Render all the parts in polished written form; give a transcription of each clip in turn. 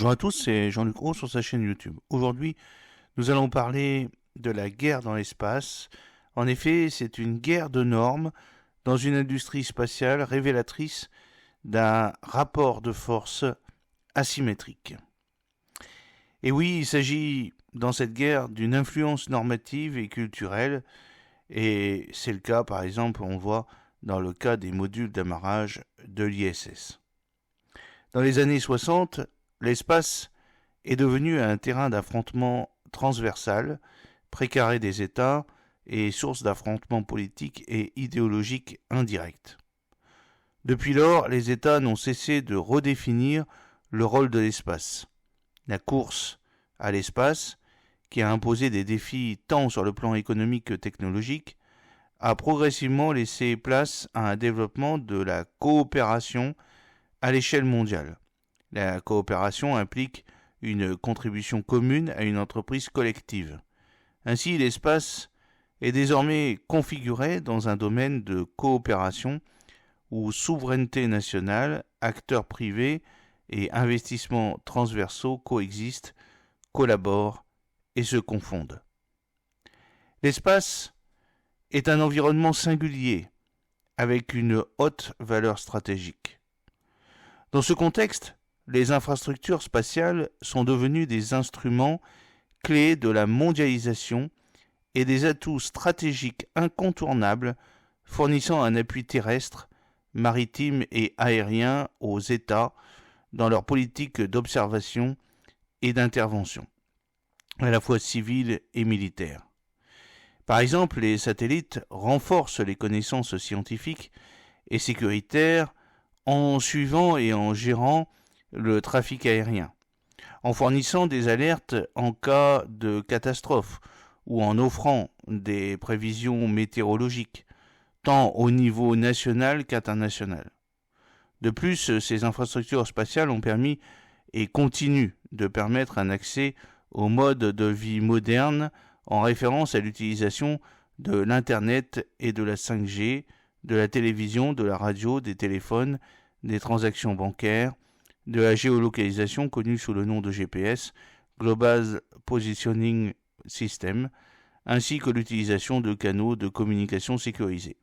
Bonjour à tous, c'est Jean-Luc Roux sur sa chaîne YouTube. Aujourd'hui, nous allons parler de la guerre dans l'espace. En effet, c'est une guerre de normes dans une industrie spatiale révélatrice d'un rapport de force asymétrique. Et oui, il s'agit dans cette guerre d'une influence normative et culturelle, et c'est le cas, par exemple, on voit dans le cas des modules d'amarrage de l'ISS. Dans les années 60, l'espace est devenu un terrain d'affrontement transversal, précaré des États et source d'affrontements politiques et idéologiques indirects. Depuis lors, les États n'ont cessé de redéfinir le rôle de l'espace. La course à l'espace, qui a imposé des défis tant sur le plan économique que technologique, a progressivement laissé place à un développement de la coopération à l'échelle mondiale. La coopération implique une contribution commune à une entreprise collective. Ainsi, l'espace est désormais configuré dans un domaine de coopération où souveraineté nationale, acteurs privés et investissements transversaux coexistent, collaborent et se confondent. L'espace est un environnement singulier avec une haute valeur stratégique. Dans ce contexte, les infrastructures spatiales sont devenues des instruments clés de la mondialisation et des atouts stratégiques incontournables fournissant un appui terrestre, maritime et aérien aux États dans leur politique d'observation et d'intervention, à la fois civile et militaire. Par exemple, les satellites renforcent les connaissances scientifiques et sécuritaires en suivant et en gérant le trafic aérien, en fournissant des alertes en cas de catastrophe ou en offrant des prévisions météorologiques, tant au niveau national qu'international. De plus, ces infrastructures spatiales ont permis et continuent de permettre un accès aux modes de vie modernes en référence à l'utilisation de l'Internet et de la 5G, de la télévision, de la radio, des téléphones, des transactions bancaires, de la géolocalisation connue sous le nom de GPS, Global Positioning System, ainsi que l'utilisation de canaux de communication sécurisés.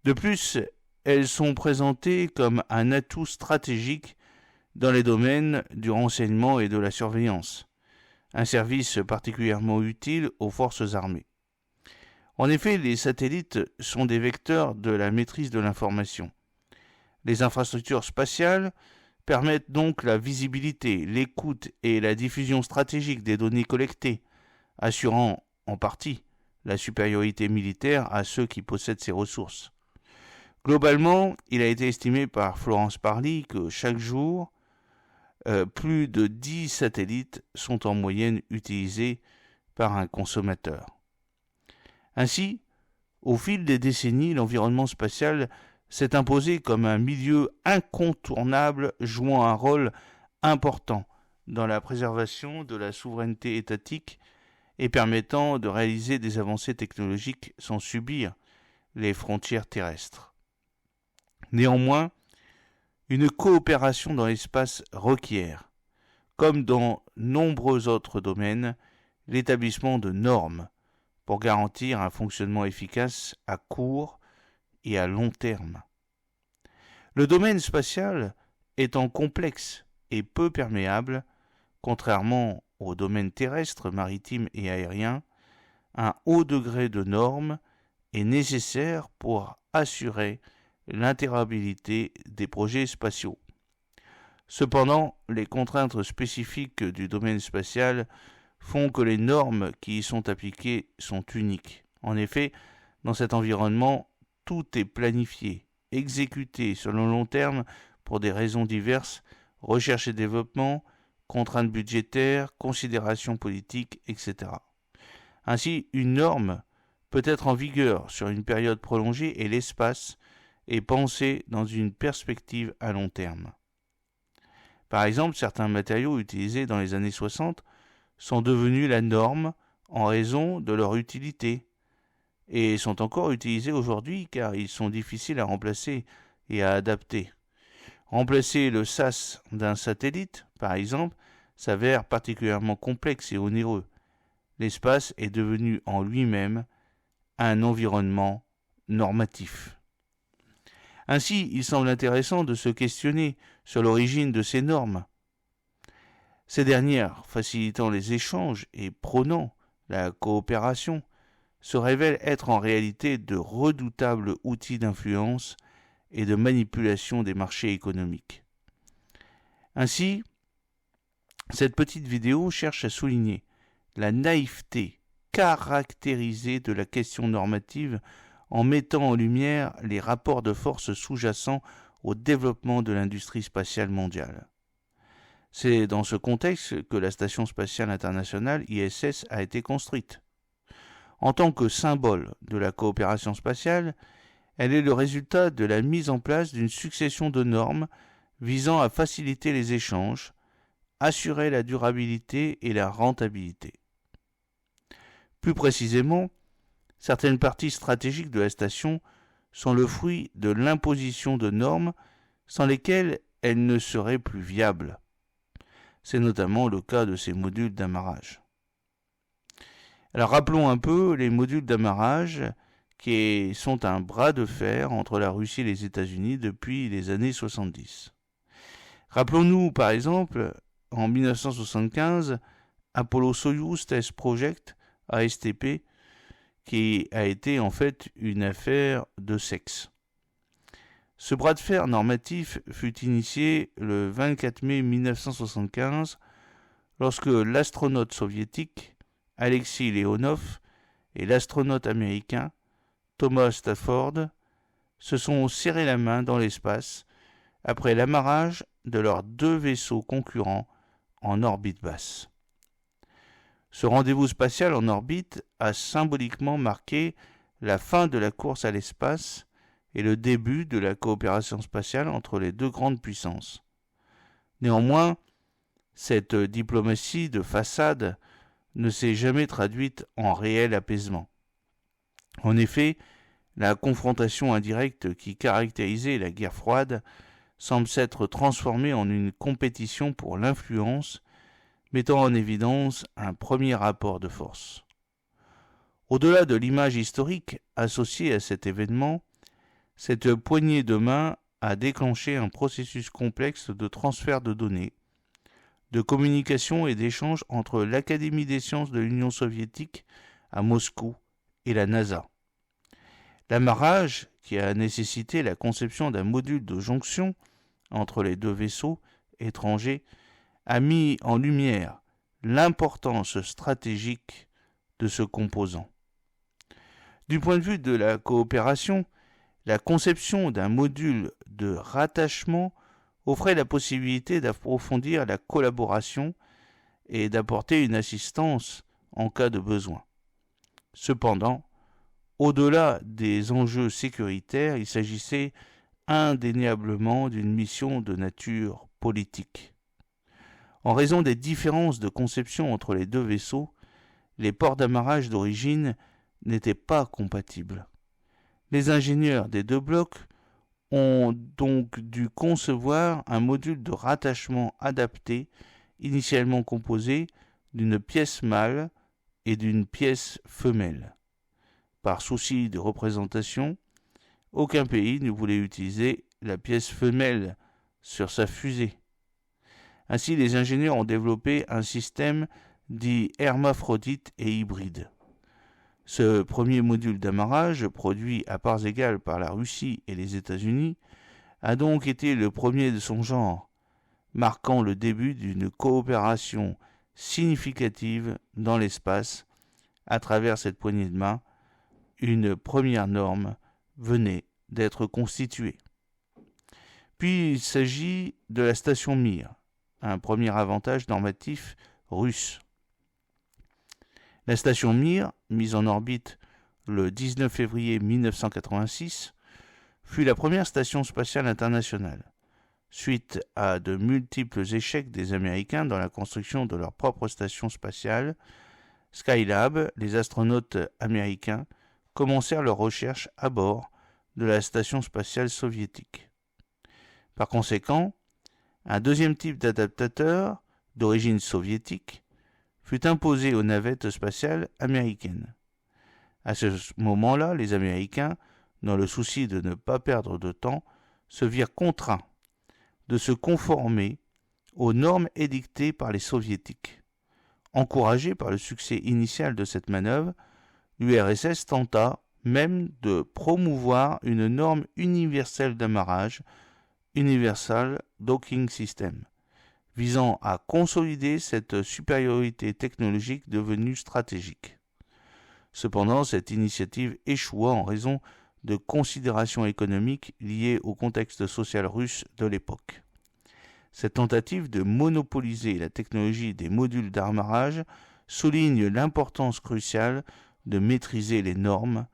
De plus, elles sont présentées comme un atout stratégique dans les domaines du renseignement et de la surveillance, un service particulièrement utile aux forces armées. En effet, les satellites sont des vecteurs de la maîtrise de l'information. Les infrastructures spatiales permettent donc la visibilité, l'écoute et la diffusion stratégique des données collectées, assurant en partie la supériorité militaire à ceux qui possèdent ces ressources. Globalement, il a été estimé par Florence Parly que chaque jour, plus de 10 satellites sont en moyenne utilisés par un consommateur. Ainsi, au fil des décennies, l'environnement spatial s'est imposé comme un milieu incontournable jouant un rôle important dans la préservation de la souveraineté étatique et permettant de réaliser des avancées technologiques sans subir les frontières terrestres. Néanmoins, une coopération dans l'espace requiert, comme dans nombreux autres domaines, l'établissement de normes pour garantir un fonctionnement efficace à court et à long terme. Le domaine spatial étant complexe et peu perméable, contrairement au domaine terrestre, maritime et aérien, un haut degré de normes est nécessaire pour assurer l'interopérabilité des projets spatiaux. Cependant, les contraintes spécifiques du domaine spatial font que les normes qui y sont appliquées sont uniques. En effet, dans cet environnement, tout est planifié, exécuté sur le long terme pour des raisons diverses, recherche et développement, contraintes budgétaires, considérations politiques, etc. Ainsi, une norme peut être en vigueur sur une période prolongée et l'espace est pensé dans une perspective à long terme. Par exemple, certains matériaux utilisés dans les années 60 sont devenus la norme en raison de leur utilité et sont encore utilisés aujourd'hui car ils sont difficiles à remplacer et à adapter. Remplacer le SAS d'un satellite, par exemple, s'avère particulièrement complexe et onéreux. L'espace est devenu en lui-même un environnement normatif. Ainsi, il semble intéressant de se questionner sur l'origine de ces normes. Ces dernières, facilitant les échanges et prônant la coopération, se révèlent être en réalité de redoutables outils d'influence et de manipulation des marchés économiques. Ainsi, cette petite vidéo cherche à souligner la naïveté caractérisée de la question normative en mettant en lumière les rapports de force sous-jacents au développement de l'industrie spatiale mondiale. C'est dans ce contexte que la Station spatiale internationale ISS a été construite. En tant que symbole de la coopération spatiale, elle est le résultat de la mise en place d'une succession de normes visant à faciliter les échanges, assurer la durabilité et la rentabilité. Plus précisément, certaines parties stratégiques de la station sont le fruit de l'imposition de normes sans lesquelles elle ne serait plus viable. C'est notamment le cas de ces modules d'amarrage. Alors rappelons un peu les modules d'amarrage qui sont un bras de fer entre la Russie et les États-Unis depuis les années 70. Rappelons-nous par exemple, en 1975, Apollo-Soyouz Test Project, ASTP, qui a été en fait une affaire de sexe. Ce bras de fer normatif fut initié le 24 mai 1975 lorsque l'astronaute soviétique Alexei Leonov et l'astronaute américain Thomas Stafford se sont serrés la main dans l'espace après l'amarrage de leurs deux vaisseaux concurrents en orbite basse. Ce rendez-vous spatial en orbite a symboliquement marqué la fin de la course à l'espace et le début de la coopération spatiale entre les deux grandes puissances. Néanmoins, cette diplomatie de façade ne s'est jamais traduite en réel apaisement. En effet, la confrontation indirecte qui caractérisait la guerre froide semble s'être transformée en une compétition pour l'influence, mettant en évidence un premier rapport de force. Au-delà de l'image historique associée à cet événement, cette poignée de main a déclenché un processus complexe de transfert de données, de communication et d'échange entre l'Académie des sciences de l'Union soviétique à Moscou et la NASA. L'amarrage, qui a nécessité la conception d'un module de jonction entre les deux vaisseaux étrangers, a mis en lumière l'importance stratégique de ce composant. Du point de vue de la coopération, la conception d'un module de rattachement offrait la possibilité d'approfondir la collaboration et d'apporter une assistance en cas de besoin. Cependant, au-delà des enjeux sécuritaires, il s'agissait indéniablement d'une mission de nature politique. En raison des différences de conception entre les deux vaisseaux, les ports d'amarrage d'origine n'étaient pas compatibles. Les ingénieurs des deux blocs ont donc dû concevoir un module de rattachement adapté, initialement composé d'une pièce mâle et d'une pièce femelle. Par souci de représentation, aucun pays ne voulait utiliser la pièce femelle sur sa fusée. Ainsi, les ingénieurs ont développé un système dit hermaphrodite et hybride. Ce premier module d'amarrage, produit à parts égales par la Russie et les États-Unis, a donc été le premier de son genre, marquant le début d'une coopération significative dans l'espace. À travers cette poignée de main, une première norme venait d'être constituée. Puis il s'agit de la station Mir, un premier avantage normatif russe. La station Mir, mise en orbite le 19 février 1986, fut la première station spatiale internationale. Suite à de multiples échecs des Américains dans la construction de leur propre station spatiale, Skylab, les astronautes américains, commencèrent leurs recherches à bord de la station spatiale soviétique. Par conséquent, un deuxième type d'adaptateur, d'origine soviétique, fut imposé aux navettes spatiales américaines. À ce moment-là, les Américains, dans le souci de ne pas perdre de temps, se virent contraints de se conformer aux normes édictées par les Soviétiques. Encouragé par le succès initial de cette manœuvre, l'URSS tenta même de promouvoir une norme universelle d'amarrage, Universal Docking System, visant à consolider cette supériorité technologique devenue stratégique. Cependant, cette initiative échoua en raison de considérations économiques liées au contexte social russe de l'époque. Cette tentative de monopoliser la technologie des modules d'amarrage souligne l'importance cruciale de maîtriser les normes.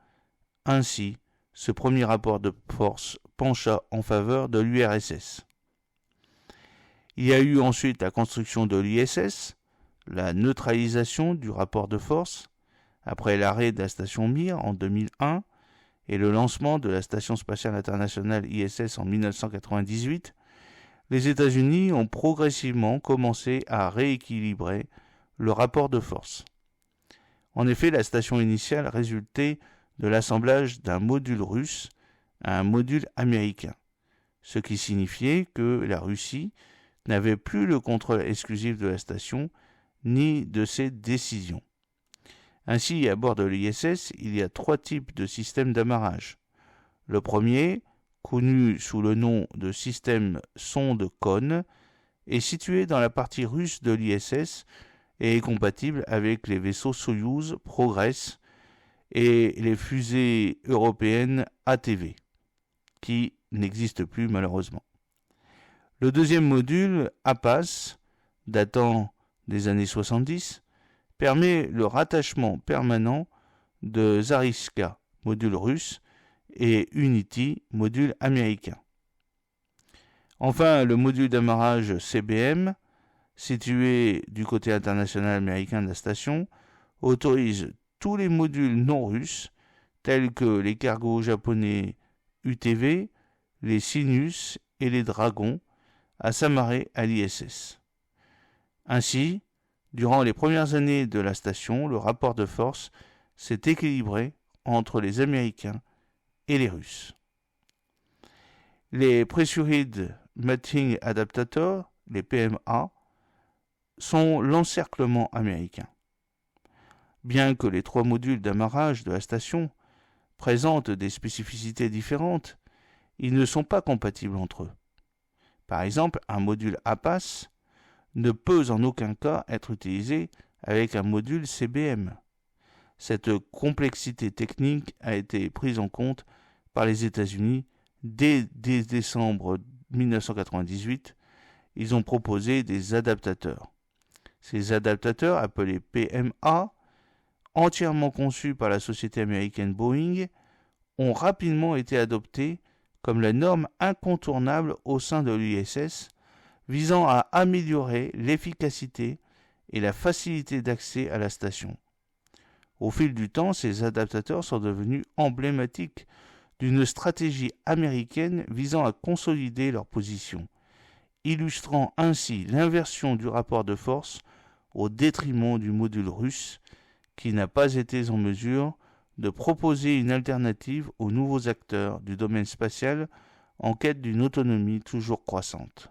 Ainsi, ce premier rapport de force pencha en faveur de l'URSS. Il y a eu ensuite la construction de l'ISS, la neutralisation du rapport de force, après l'arrêt de la station Mir en 2001 et le lancement de la Station spatiale internationale ISS en 1998, les États-Unis ont progressivement commencé à rééquilibrer le rapport de force. En effet, la station initiale résultait de l'assemblage d'un module russe à un module américain, ce qui signifiait que la Russie n'avait plus le contrôle exclusif de la station ni de ses décisions. Ainsi, à bord de l'ISS, il y a 3 types de systèmes d'amarrage. Le premier, connu sous le nom de système sonde-cône, est situé dans la partie russe de l'ISS et est compatible avec les vaisseaux Soyouz, Progress et les fusées européennes ATV, qui n'existent plus malheureusement. Le deuxième module, APAS, datant des années 70, permet le rattachement permanent de Zariska, module russe, et Unity, module américain. Enfin, le module d'amarrage CBM, situé du côté international américain de la station, autorise tous les modules non russes, tels que les cargos japonais UTV, les Sinus et les Dragons, à s'amarrer à l'ISS. Ainsi, durant les premières années de la station, le rapport de force s'est équilibré entre les Américains et les Russes. Les Pressurized Mating Adaptators, les PMA, sont l'encerclement américain. Bien que les 3 modules d'amarrage de la station présentent des spécificités différentes, ils ne sont pas compatibles entre eux. Par exemple, un module APAS ne peut en aucun cas être utilisé avec un module CBM. Cette complexité technique a été prise en compte par les États-Unis dès décembre 1998. Ils ont proposé des adaptateurs. Ces adaptateurs, appelés PMA, entièrement conçus par la société américaine Boeing, ont rapidement été adoptés comme la norme incontournable au sein de l'ISS, visant à améliorer l'efficacité et la facilité d'accès à la station. Au fil du temps, ces adaptateurs sont devenus emblématiques d'une stratégie américaine visant à consolider leur position, illustrant ainsi l'inversion du rapport de force au détriment du module russe, qui n'a pas été en mesure de proposer une alternative aux nouveaux acteurs du domaine spatial en quête d'une autonomie toujours croissante.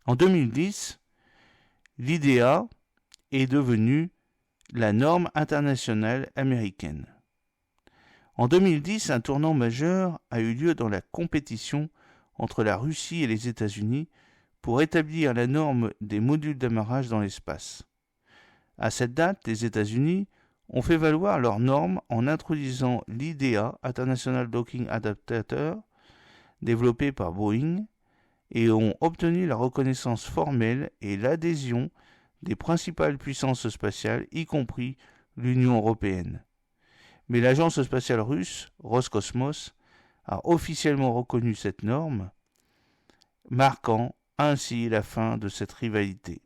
En 2010, l'IDEA est devenue la norme internationale américaine. En 2010, un tournant majeur a eu lieu dans la compétition entre la Russie et les États-Unis pour établir la norme des modules d'amarrage dans l'espace. À cette date, les États-Unis ont fait valoir leurs normes en introduisant l'IDEA, International Docking Adaptator, développé par Boeing, et ont obtenu la reconnaissance formelle et l'adhésion des principales puissances spatiales, y compris l'Union européenne. Mais l'agence spatiale russe, Roscosmos, a officiellement reconnu cette norme, marquant ainsi la fin de cette rivalité.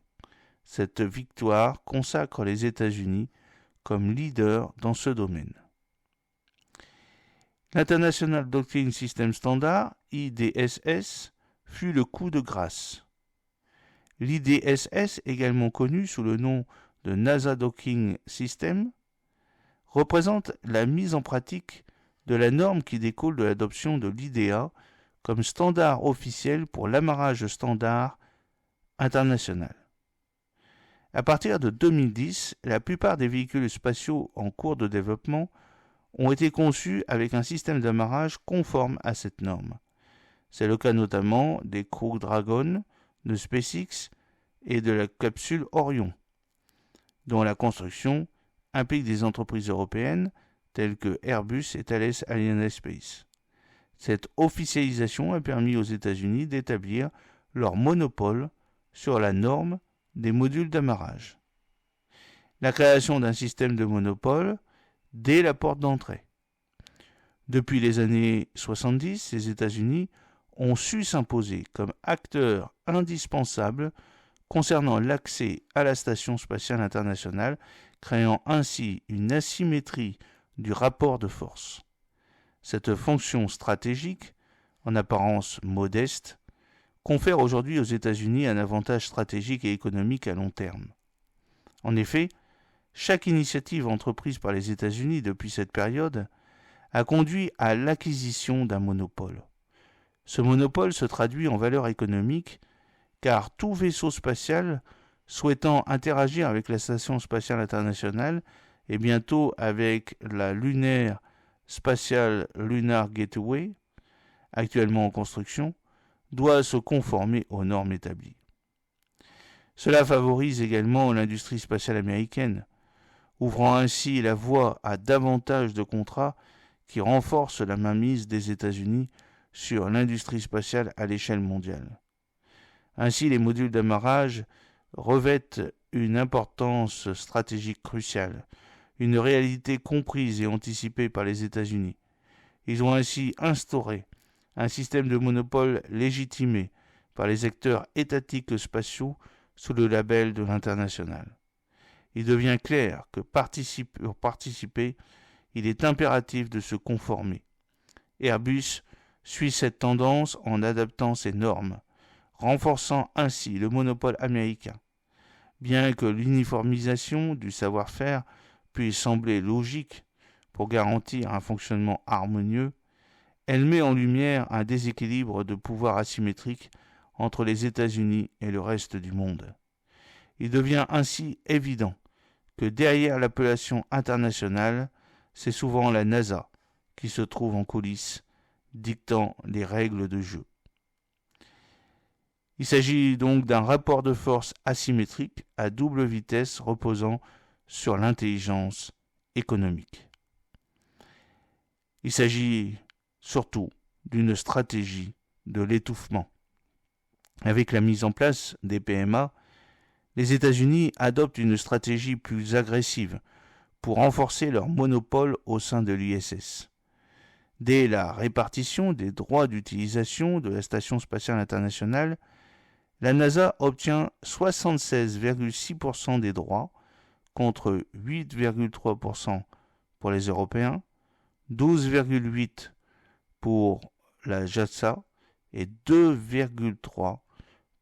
Cette victoire consacre les États-Unis comme leader dans ce domaine. L'International Docking System Standard, IDSS, fut le coup de grâce. L'IDSS, également connu sous le nom de NASA Docking System, représente la mise en pratique de la norme qui découle de l'adoption de l'IDEA comme standard officiel pour l'amarrage standard international. À partir de 2010, la plupart des véhicules spatiaux en cours de développement ont été conçus avec un système d'amarrage conforme à cette norme. C'est le cas notamment des Crew Dragon de SpaceX et de la capsule Orion, dont la construction implique des entreprises européennes telles que Airbus et Thales Alenia Space. Cette officialisation a permis aux États-Unis d'établir leur monopole sur la norme des modules d'amarrage. La création d'un système de monopole dès la porte d'entrée. Depuis les années 70, les États-Unis ont su s'imposer comme acteurs indispensables concernant l'accès à la Station spatiale internationale, créant ainsi une asymétrie du rapport de force. Cette fonction stratégique, en apparence modeste, confère aujourd'hui aux États-Unis un avantage stratégique et économique à long terme. En effet, chaque initiative entreprise par les États-Unis depuis cette période a conduit à l'acquisition d'un monopole. Ce monopole se traduit en valeur économique car tout vaisseau spatial souhaitant interagir avec la Station spatiale internationale et bientôt avec la Lunar Spatial Lunar Gateway, actuellement en construction, doit se conformer aux normes établies. Cela favorise également l'industrie spatiale américaine, ouvrant ainsi la voie à davantage de contrats qui renforcent la mainmise des États-Unis sur l'industrie spatiale à l'échelle mondiale. Ainsi, les modules d'amarrage revêtent une importance stratégique cruciale, une réalité comprise et anticipée par les États-Unis. Ils ont ainsi instauré un système de monopole légitimé par les acteurs étatiques spatiaux sous le label de l'international. Il devient clair que pour participer, il est impératif de se conformer. Airbus suit cette tendance en adaptant ses normes, renforçant ainsi le monopole américain. Bien que l'uniformisation du savoir-faire puisse sembler logique pour garantir un fonctionnement harmonieux, elle met en lumière un déséquilibre de pouvoir asymétrique entre les États-Unis et le reste du monde. Il devient ainsi évident que derrière l'appellation internationale, c'est souvent la NASA qui se trouve en coulisses, dictant les règles de jeu. Il s'agit donc d'un rapport de force asymétrique à double vitesse reposant sur l'intelligence économique. Il s'agit surtout d'une stratégie de l'étouffement. Avec la mise en place des PMA, les États-Unis adoptent une stratégie plus agressive pour renforcer leur monopole au sein de l'ISS. Dès la répartition des droits d'utilisation de la Station spatiale internationale, la NASA obtient 76,6% des droits contre 8,3% pour les Européens, 12,8% pour la JAXA et 2,3%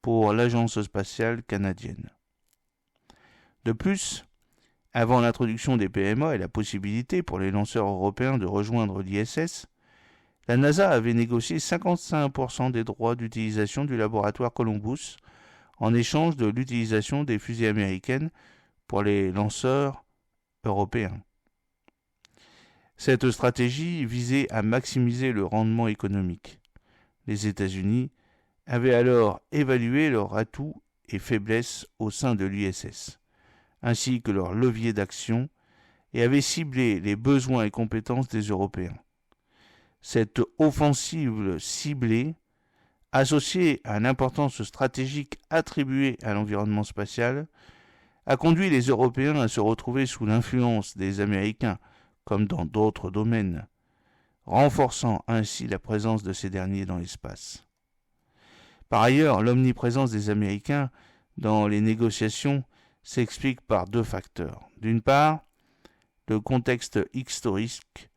pour l'Agence spatiale canadienne. De plus, avant l'introduction des PMA et la possibilité pour les lanceurs européens de rejoindre l'ISS, la NASA avait négocié 55% des droits d'utilisation du laboratoire Columbus en échange de l'utilisation des fusées américaines pour les lanceurs européens. Cette stratégie visait à maximiser le rendement économique. Les États-Unis avaient alors évalué leurs atouts et faiblesses au sein de l'ISS, ainsi que leurs leviers d'action, et avaient ciblé les besoins et compétences des Européens. Cette offensive ciblée, associée à l'importance stratégique attribuée à l'environnement spatial, a conduit les Européens à se retrouver sous l'influence des Américains, comme dans d'autres domaines, renforçant ainsi la présence de ces derniers dans l'espace. Par ailleurs, l'omniprésence des Américains dans les négociations s'explique par deux facteurs. D'une part, le contexte historique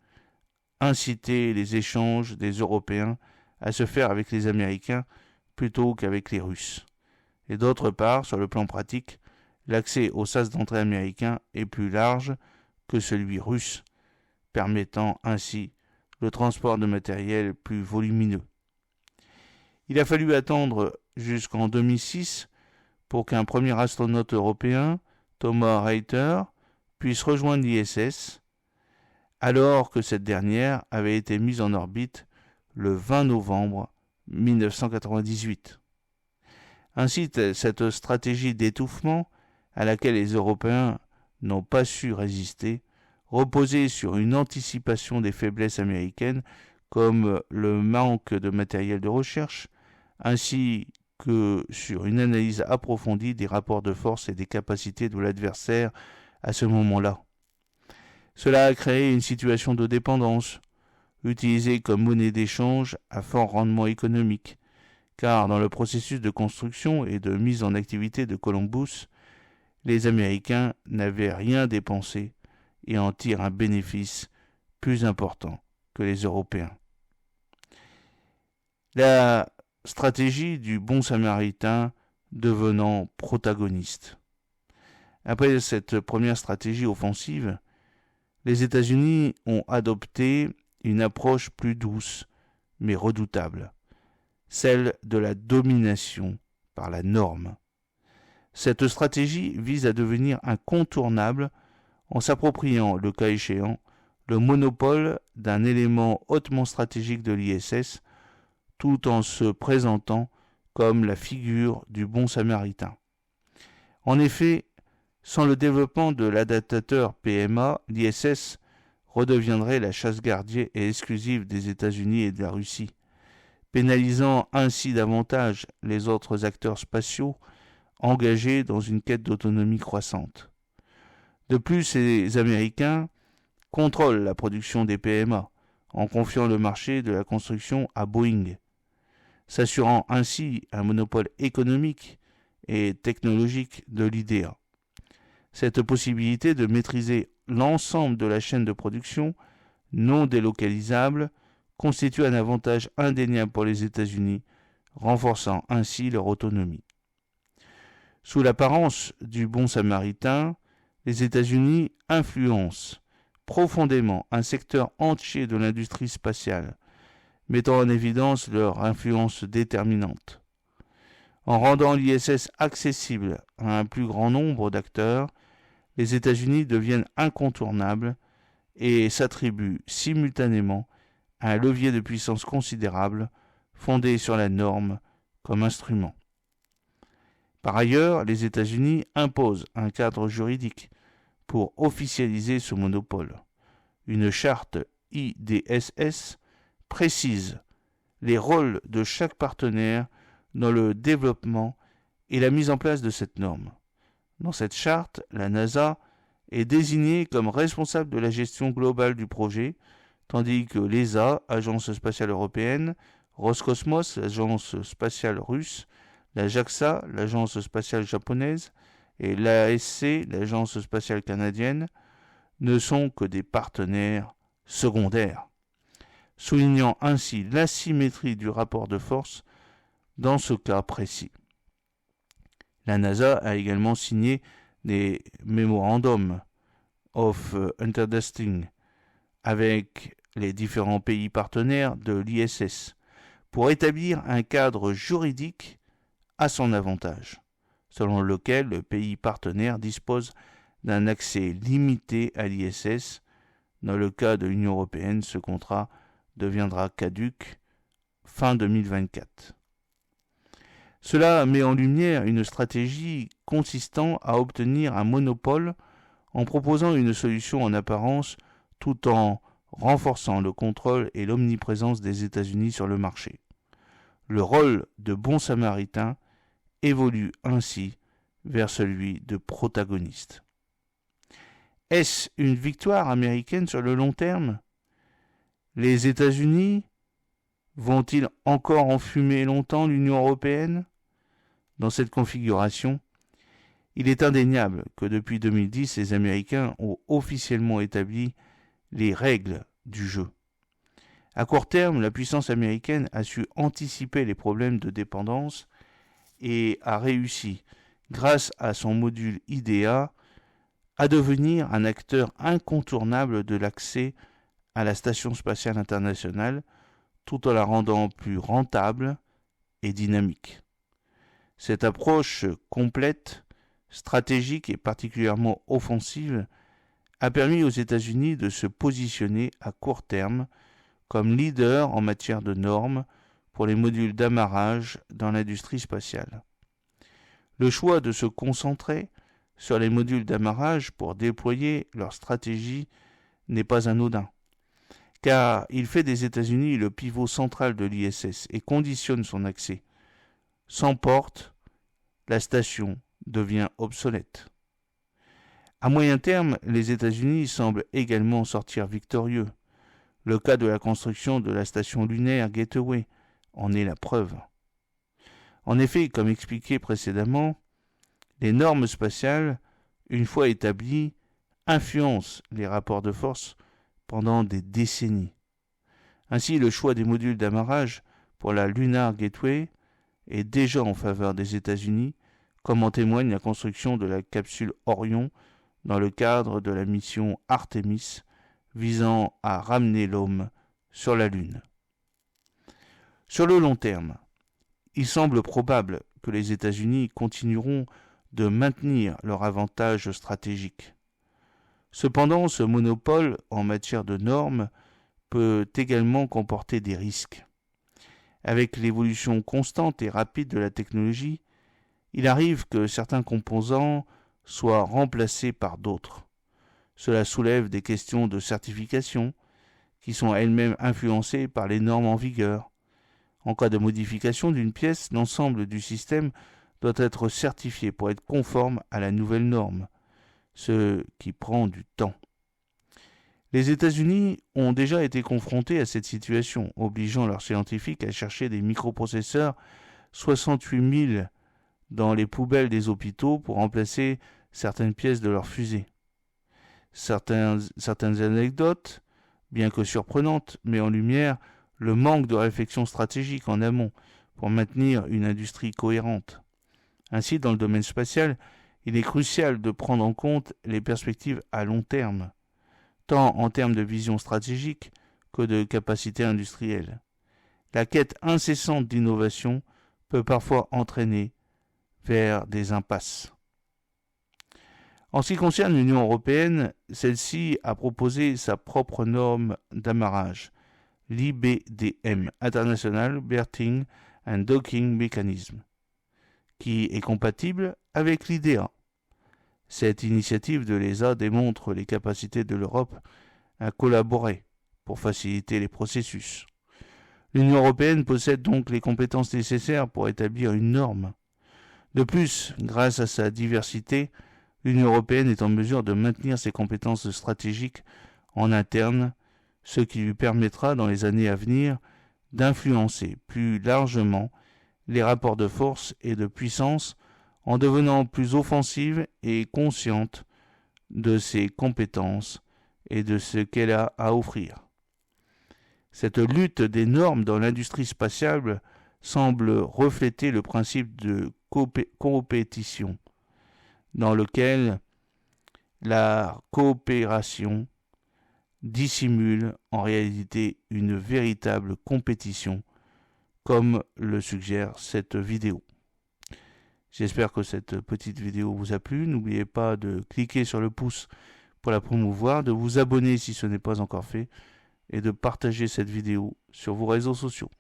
inciter les échanges des Européens à se faire avec les Américains plutôt qu'avec les Russes. Et d'autre part, sur le plan pratique, l'accès au sas d'entrée américain est plus large que celui russe, permettant ainsi le transport de matériel plus volumineux. Il a fallu attendre jusqu'en 2006 pour qu'un premier astronaute européen, Thomas Reiter, puisse rejoindre l'ISS, alors que cette dernière avait été mise en orbite le 20 novembre 1998. Ainsi, cette stratégie d'étouffement à laquelle les Européens n'ont pas su résister reposait sur une anticipation des faiblesses américaines comme le manque de matériel de recherche, ainsi que sur une analyse approfondie des rapports de force et des capacités de l'adversaire à ce moment-là. Cela a créé une situation de dépendance, utilisée comme monnaie d'échange à fort rendement économique, car dans le processus de construction et de mise en activité de Columbus, les Américains n'avaient rien dépensé et en tirent un bénéfice plus important que les Européens. La stratégie du bon samaritain devenant protagoniste. Après cette première stratégie offensive, les États-Unis ont adopté une approche plus douce mais redoutable, celle de la domination par la norme. Cette stratégie vise à devenir incontournable en s'appropriant, le cas échéant, le monopole d'un élément hautement stratégique de l'ISS, tout en se présentant comme la figure du bon samaritain. En effet, sans le développement de l'adaptateur PMA, l'ISS redeviendrait la chasse gardée et exclusive des États-Unis et de la Russie, pénalisant ainsi davantage les autres acteurs spatiaux engagés dans une quête d'autonomie croissante. De plus, les Américains contrôlent la production des PMA en confiant le marché de la construction à Boeing, s'assurant ainsi un monopole économique et technologique de l'IDEA. Cette possibilité de maîtriser l'ensemble de la chaîne de production non délocalisable constitue un avantage indéniable pour les États-Unis, renforçant ainsi leur autonomie. Sous l'apparence du bon samaritain, les États-Unis influencent profondément un secteur entier de l'industrie spatiale, mettant en évidence leur influence déterminante. En rendant l'ISS accessible à un plus grand nombre d'acteurs, les États-Unis deviennent incontournables et s'attribuent simultanément un levier de puissance considérable fondé sur la norme comme instrument. Par ailleurs, les États-Unis imposent un cadre juridique pour officialiser ce monopole. Une charte IDSS précise les rôles de chaque partenaire dans le développement et la mise en place de cette norme. Dans cette charte, la NASA est désignée comme responsable de la gestion globale du projet, tandis que l'ESA, Agence spatiale européenne, Roscosmos, l'agence spatiale russe, la JAXA, l'agence spatiale japonaise, et l'ASC, l'agence spatiale canadienne, ne sont que des partenaires secondaires, soulignant ainsi l'asymétrie du rapport de force dans ce cas précis. La NASA a également signé des Memorandum of Understanding avec les différents pays partenaires de l'ISS pour établir un cadre juridique à son avantage, selon lequel le pays partenaire dispose d'un accès limité à l'ISS. Dans le cas de l'Union européenne, ce contrat deviendra caduc fin 2024. Cela met en lumière une stratégie consistant à obtenir un monopole en proposant une solution en apparence tout en renforçant le contrôle et l'omniprésence des États-Unis sur le marché. Le rôle de bon samaritain évolue ainsi vers celui de protagoniste. Est-ce une victoire américaine sur le long terme ? Les États-Unis vont-ils encore enfumer longtemps l'Union européenne ? Dans cette configuration, il est indéniable que depuis 2010, les Américains ont officiellement établi les règles du jeu. À court terme, la puissance américaine a su anticiper les problèmes de dépendance et a réussi, grâce à son module IDEA, à devenir un acteur incontournable de l'accès à la Station spatiale internationale, tout en la rendant plus rentable et dynamique. Cette approche complète, stratégique et particulièrement offensive a permis aux États-Unis de se positionner à court terme comme leader en matière de normes pour les modules d'amarrage dans l'industrie spatiale. Le choix de se concentrer sur les modules d'amarrage pour déployer leur stratégie n'est pas anodin, car il fait des États-Unis le pivot central de l'ISS et conditionne son accès. Sans porte, la station devient obsolète. À moyen terme, les États-Unis semblent également sortir victorieux. Le cas de la construction de la station lunaire Gateway en est la preuve. En effet, comme expliqué précédemment, les normes spatiales, une fois établies, influencent les rapports de force pendant des décennies. Ainsi, le choix des modules d'amarrage pour la Lunar Gateway est déjà en faveur des États-Unis, comme en témoigne la construction de la capsule Orion dans le cadre de la mission Artemis visant à ramener l'homme sur la Lune. Sur le long terme, il semble probable que les États-Unis continueront de maintenir leur avantage stratégique. Cependant, ce monopole en matière de normes peut également comporter des risques. Avec l'évolution constante et rapide de la technologie, il arrive que certains composants soient remplacés par d'autres. Cela soulève des questions de certification qui sont elles-mêmes influencées par les normes en vigueur. En cas de modification d'une pièce, l'ensemble du système doit être certifié pour être conforme à la nouvelle norme, ce qui prend du temps. Les États-Unis ont déjà été confrontés à cette situation, obligeant leurs scientifiques à chercher des microprocesseurs 68 000 dans les poubelles des hôpitaux pour remplacer certaines pièces de leurs fusées. Certaines anecdotes, bien que surprenantes, mettent en lumière le manque de réflexion stratégique en amont pour maintenir une industrie cohérente. Ainsi, dans le domaine spatial, il est crucial de prendre en compte les perspectives à long terme, tant en termes de vision stratégique que de capacité industrielle. La quête incessante d'innovation peut parfois entraîner vers des impasses. En ce qui concerne l'Union européenne, celle-ci a proposé sa propre norme d'amarrage, l'IBDM, International Berthing and Docking Mechanism, qui est compatible avec l'IDEA. Cette initiative de l'ESA démontre les capacités de l'Europe à collaborer pour faciliter les processus. L'Union européenne possède donc les compétences nécessaires pour établir une norme. De plus, grâce à sa diversité, l'Union européenne est en mesure de maintenir ses compétences stratégiques en interne, ce qui lui permettra dans les années à venir d'influencer plus largement les rapports de force et de puissance en devenant plus offensive et consciente de ses compétences et de ce qu'elle a à offrir. Cette lutte des normes dans l'industrie spatiale semble refléter le principe de compétition, dans lequel la coopération dissimule en réalité une véritable compétition, comme le suggère cette vidéo. J'espère que cette petite vidéo vous a plu. N'oubliez pas de cliquer sur le pouce pour la promouvoir, de vous abonner si ce n'est pas encore fait, et de partager cette vidéo sur vos réseaux sociaux.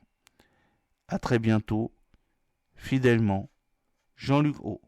À très bientôt, fidèlement, Jean-Luc O.